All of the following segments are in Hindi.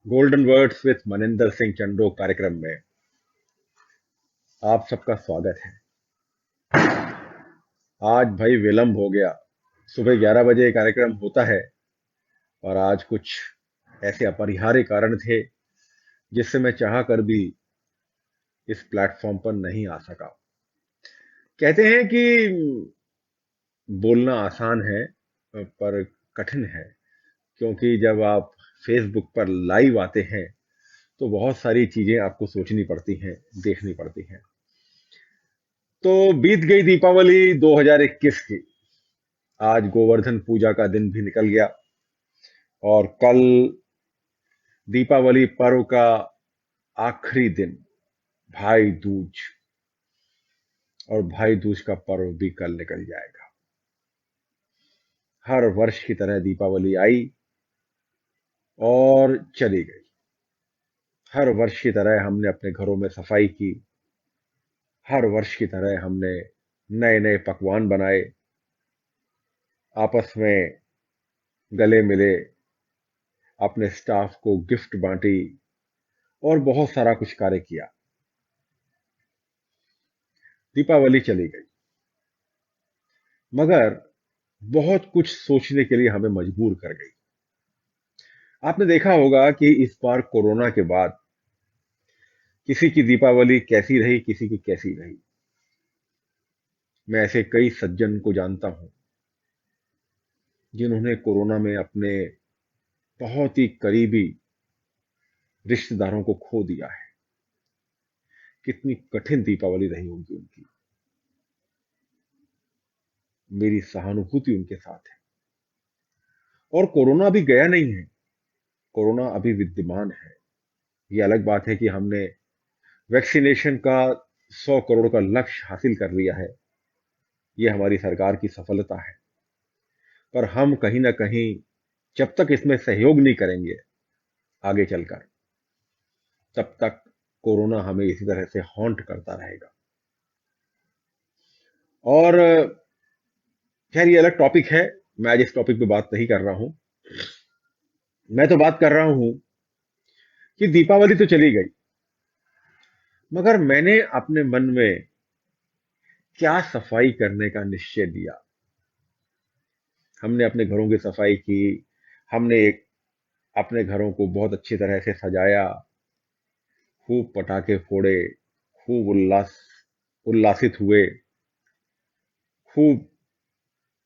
Golden words with Maninder Singh Chando कार्यक्रम में आप सबका स्वागत है। आज भाई विलंब हो गया। सुबह 11 बजे कार्यक्रम होता है और आज कुछ ऐसे अपरिहार्य कारण थे जिससे मैं चाह कर भी इस प्लेटफॉर्म पर नहीं आ सका। कहते हैं कि बोलना आसान है पर कठिन है, क्योंकि जब आप फेसबुक पर लाइव आते हैं तो बहुत सारी चीजें आपको सोचनी पड़ती हैं, देखनी पड़ती हैं। तो बीत गई दीपावली 2021 की। आज गोवर्धन पूजा का दिन भी निकल गया और कल दीपावली पर्व का आखिरी दिन, भाई दूज। और भाई दूज का पर्व भी कल निकल जाएगा। हर वर्ष की तरह दीपावली आई और चली गई। हर वर्ष की तरह हमने अपने घरों में सफाई की। हर वर्ष की तरह हमने नए नए पकवान बनाए, आपस में गले मिले, अपने स्टाफ को गिफ्ट बांटी और बहुत सारा कुछ कार्य किया। दीपावली चली गई, मगर बहुत कुछ सोचने के लिए हमें मजबूर कर गई। आपने देखा होगा कि इस बार कोरोना के बाद किसी की दीपावली कैसी रही, किसी की कैसी रही। मैं ऐसे कई सज्जन को जानता हूं जिन्होंने कोरोना में अपने बहुत ही करीबी रिश्तेदारों को खो दिया है। कितनी कठिन दीपावली रही होगी उनकी। मेरी सहानुभूति उनके साथ है। और कोरोना अभी गया नहीं है, कोरोना अभी विद्यमान है। ये अलग बात है कि हमने वैक्सीनेशन का 100 करोड़ का लक्ष्य हासिल कर लिया है। ये हमारी सरकार की सफलता है। पर हम कहीं ना कहीं जब तक इसमें सहयोग नहीं करेंगे आगे चलकर, तब तक कोरोना हमें इसी तरह से हॉन्ट करता रहेगा। और खैर, ये अलग टॉपिक है। मैं आज इस टॉपिक पे बात नहीं कर रहा हूं। मैं तो बात कर रहा हूं कि दीपावली तो चली गई, मगर मैंने अपने मन में क्या सफाई करने का निश्चय लिया। हमने अपने घरों की सफाई की। हमने अपने घरों को बहुत अच्छी तरह से सजाया, खूब पटाखे फोड़े, खूब उल्लासित हुए, खूब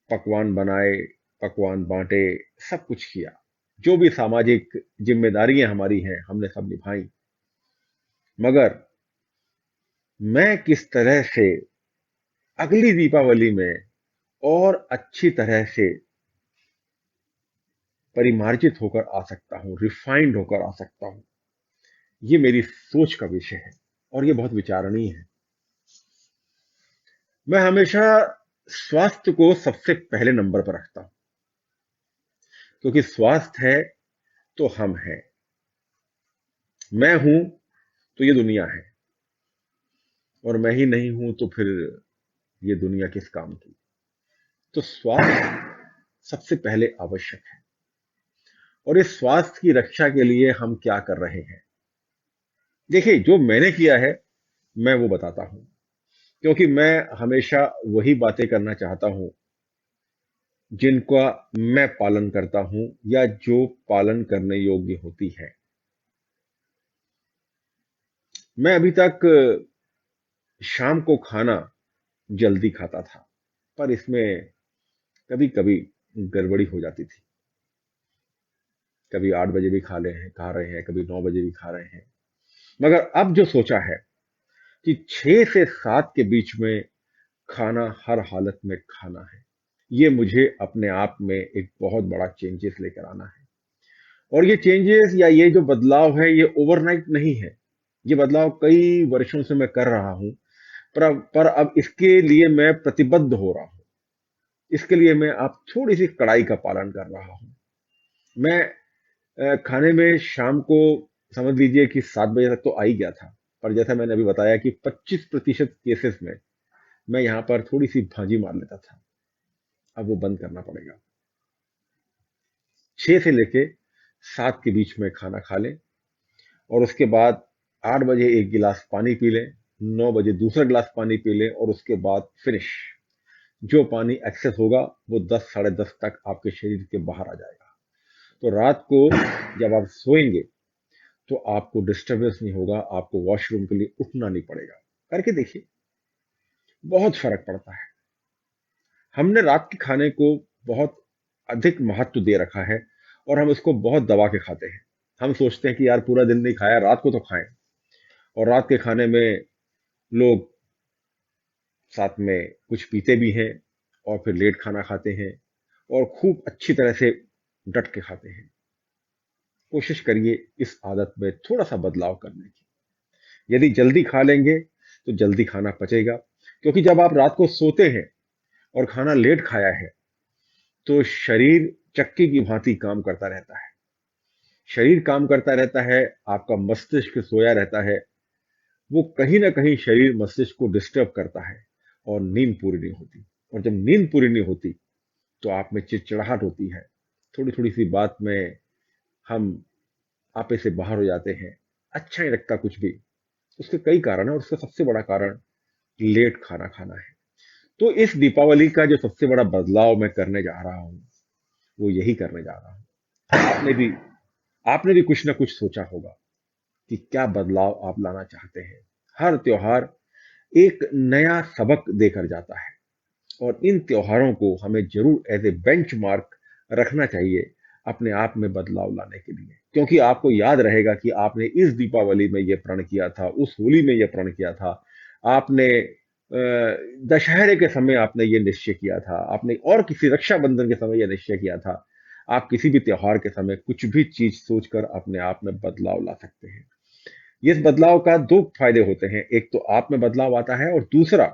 पकवान बनाए, पकवान बांटे, सब कुछ किया। जो भी सामाजिक जिम्मेदारियां हमारी हैं हमने सब निभाई। मगर मैं किस तरह से अगली दीपावली में और अच्छी तरह से परिमार्जित होकर आ सकता हूं, रिफाइंड होकर आ सकता हूं, ये मेरी सोच का विषय है और ये बहुत विचारणीय है। मैं हमेशा स्वास्थ्य को सबसे पहले नंबर पर रखता हूं, क्योंकि स्वास्थ्य है तो हम हैं। मैं हूं तो ये दुनिया है, और मैं ही नहीं हूं तो फिर ये दुनिया किस काम की। तो स्वास्थ्य सबसे पहले आवश्यक है। और इस स्वास्थ्य की रक्षा के लिए हम क्या कर रहे हैं, देखिए, जो मैंने किया है मैं वो बताता हूं। क्योंकि मैं हमेशा वही बातें करना चाहता हूं जिनका मैं पालन करता हूं या जो पालन करने योग्य होती है। मैं अभी तक शाम को खाना जल्दी खाता था, पर इसमें कभी कभी गड़बड़ी हो जाती थी। कभी 8 बजे भी खा रहे हैं, कभी 9 बजे भी खा रहे हैं। मगर अब जो सोचा है कि 6 से 7 के बीच में खाना हर हालत में खाना है, ये मुझे अपने आप में एक बहुत बड़ा चेंजेस लेकर आना है। और ये चेंजेस या ये जो बदलाव है, ये ओवरनाइट नहीं है। ये बदलाव कई वर्षों से मैं कर रहा हूं, पर अब इसके लिए मैं प्रतिबद्ध हो रहा हूं। इसके लिए मैं अब थोड़ी सी कड़ाई का पालन कर रहा हूं। मैं खाने में शाम को समझ लीजिए कि 7 बजे तक तो आ ही गया था। पर जैसा मैंने अभी बताया कि 25% केसेस में मैं यहां पर थोड़ी सी भाजी मार लेता था। अब वो बंद करना पड़ेगा। 6 से लेके 7 के बीच में खाना खा लें, और उसके बाद 8 बजे एक गिलास पानी पी लें, 9 बजे दूसरा गिलास पानी पी लें और उसके बाद फिनिश। जो पानी एक्सेस होगा वो 10 साढ़े 10 तक आपके शरीर के बाहर आ जाएगा। तो रात को जब आप सोएंगे तो आपको डिस्टरबेंस नहीं होगा, आपको वॉशरूम के लिए उठना नहीं पड़ेगा। करके देखिए, बहुत फर्क पड़ता है। हमने रात के खाने को बहुत अधिक महत्व दे रखा है और हम इसको बहुत दबा के खाते हैं। हम सोचते हैं कि यार पूरा दिन नहीं खाया, रात को तो खाएं। और रात के खाने में लोग साथ में कुछ पीते भी हैं और फिर लेट खाना खाते हैं और खूब अच्छी तरह से डट के खाते हैं। कोशिश करिए इस आदत में थोड़ा सा बदलाव करने की। यदि जल्दी खा लेंगे तो जल्दी खाना पचेगा, क्योंकि जब आप रात को सोते हैं और खाना लेट खाया है तो शरीर चक्की की भांति काम करता रहता है। शरीर काम करता रहता है, आपका मस्तिष्क सोया रहता है। वो कहीं ना कहीं शरीर मस्तिष्क को डिस्टर्ब करता है और नींद पूरी नहीं होती। और जब नींद पूरी नहीं होती तो आप में चिड़चिड़ाहट होती है। थोड़ी थोड़ी सी बात में हम आपे से बाहर हो जाते हैं। अच्छा नहीं लगता कुछ भी। उसके कई कारण है और उसका सबसे बड़ा कारण लेट खाना खाना है। तो इस दीपावली का जो सबसे बड़ा बदलाव मैं करने जा रहा हूं वो यही करने जा रहा हूं। आपने भी कुछ ना कुछ सोचा होगा कि क्या बदलाव आप लाना चाहते हैं। हर त्योहार एक नया सबक देकर जाता है और इन त्योहारों को हमें जरूर एज ए बेंचमार्क रखना चाहिए अपने आप में बदलाव लाने के लिए। क्योंकि आपको याद रहेगा कि आपने इस दीपावली में यह प्रण किया था, उस होली में यह प्रण किया था, आपने दशहरे के समय आपने ये निश्चय किया था, आपने और किसी रक्षाबंधन के समय यह निश्चय किया था। आप किसी भी त्योहार के समय कुछ भी चीज सोचकर अपने आप में बदलाव ला सकते हैं। इस बदलाव का दो फायदे होते हैं, एक तो आप में बदलाव आता है और दूसरा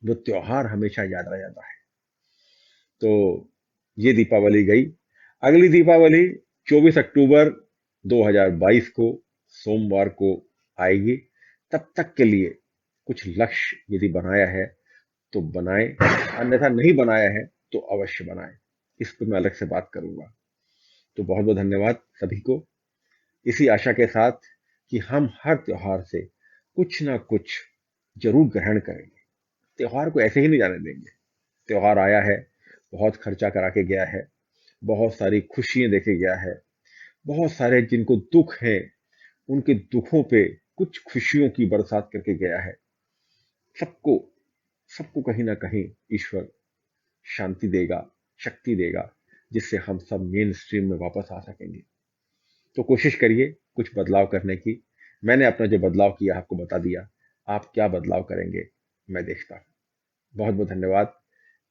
वो त्योहार हमेशा याद रह जाता है। तो ये दीपावली गई। अगली दीपावली 24 अक्टूबर 2022 को सोमवार को आएगी। तब तक के लिए कुछ लक्ष्य यदि बनाया है तो बनाएं, अन्यथा नहीं बनाया है तो अवश्य बनाएं। इस पर मैं अलग से बात करूंगा। तो बहुत बहुत धन्यवाद सभी को, इसी आशा के साथ कि हम हर त्योहार से कुछ ना कुछ जरूर ग्रहण करेंगे। त्योहार को ऐसे ही नहीं जाने देंगे। त्योहार आया है, बहुत खर्चा करा के गया है, बहुत सारी खुशियां देके गया है, बहुत सारे जिनको दुख है उनके दुखों पे कुछ खुशियों की बरसात करके गया है। सबको सबको कहीं ना कहीं ईश्वर शांति देगा, शक्ति देगा, जिससे हम सब मेन स्ट्रीम में वापस आ सकेंगे। तो कोशिश करिए कुछ बदलाव करने की। मैंने अपना जो बदलाव किया आपको बता दिया। आप क्या बदलाव करेंगे मैं देखता हूं। बहुत बहुत धन्यवाद।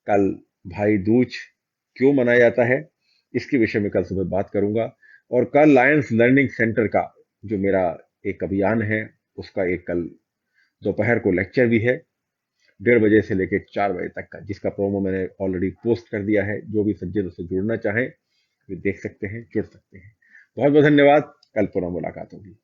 कल भाई दूज क्यों मनाया जाता है इसके विषय में कल सुबह बात करूंगा। और कल लायंस लर्निंग सेंटर का जो मेरा एक अभियान है उसका एक कल दोपहर को लेक्चर भी है, 1:30 से लेकर 4 बजे तक का, जिसका प्रोमो मैंने ऑलरेडी पोस्ट कर दिया है। जो भी सज्जन उससे जुड़ना चाहें वे देख सकते हैं, जुड़ सकते हैं। बहुत बहुत धन्यवाद। कल पुनः मुलाकात होगी।